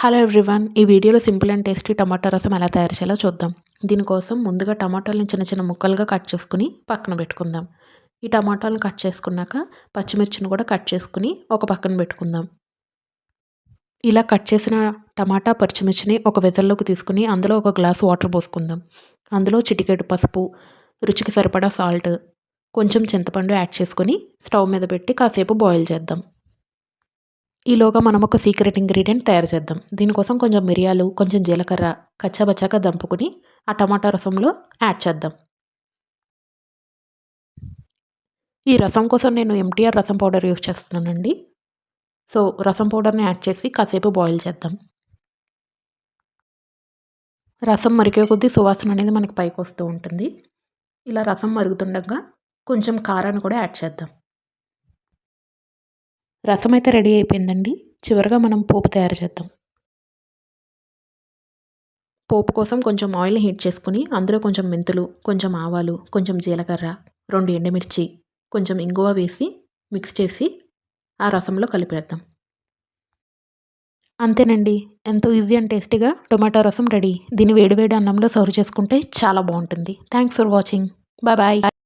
Hello everyone. ఈ వీడియోలో simple and tasty టమాటా రసం ఎలా తయారు చేయాలో చూద్దాం. దీనికోసం ముందుగా టమాటాలను చిన్న చిన్న ముక్కలుగా కట్ చేసుకుని పక్కన పెట్టుకుందాం. ఈ టమాటాలను కట్ చేసుకున్నాక పచ్చిమిర్చిని కూడా కట్ చేసుకుని ఒక పక్కన పెట్టుకుందాం. ఇలా కట్ చేసిన టమాటా పచ్చిమిర్చిని ఒక వెజల్లోకి తీసుకుని అందులో ఒక గ్లాసు వాటర్ పోసుకుందాం. అందులో చిటికెడు పసుపు, రుచికి సరిపడా సాల్ట్, కొంచెం చింతపండు యాడ్ చేసుకొని స్టవ్ మీద పెట్టి కాసేపు బాయిల్ చేద్దాం. ఈలోగా మనం ఒక సీక్రెట్ ఇంగ్రీడియంట్ తయారు చేద్దాం. దీనికోసం కొంచెం మిరియాలు, కొంచెం జీలకర్ర కచ్చాబచ్చాగా దంపుకొని ఆ టమాటా రసంలో యాడ్ చేద్దాం. ఈ రసం కోసం నేను ఎంటీఆర్ రసం పౌడర్ యూస్ చేస్తున్నానండి. సో, రసం పౌడర్‌ని యాడ్ చేసి కాసేపు బాయిల్ చేద్దాం. రసం మరిగే కొద్దీ సువాసన అనేది మనకి పైకొస్తూ ఉంటుంది. ఇలా రసం మరుగుతుండగా కొంచెం కారాన్ని కూడా యాడ్ చేద్దాం. రసం అయితే రెడీ అయిపోయిందండి. చివరగా మనం పోపు తయారు చేద్దాం. పోపు కోసం కొంచెం ఆయిల్‌ని హీట్ చేసుకొని అందులో కొంచెం మెంతులు, కొంచెం ఆవాలు, కొంచెం జీలకర్ర, 2 ఎండుమిర్చి, కొంచెం ఇంగువ వేసి మిక్స్ చేసి ఆ రసంలో కలిపేద్దాం. అంతేనండి. ఎంతో ఈజీ అండ్ టేస్టీగా టొమాటో రసం రెడీ. దీన్ని వేడి వేడి అన్నంలో సర్వ్ చేసుకుంటే చాలా బావుంటుంది. Thanks for watching. బాయ్.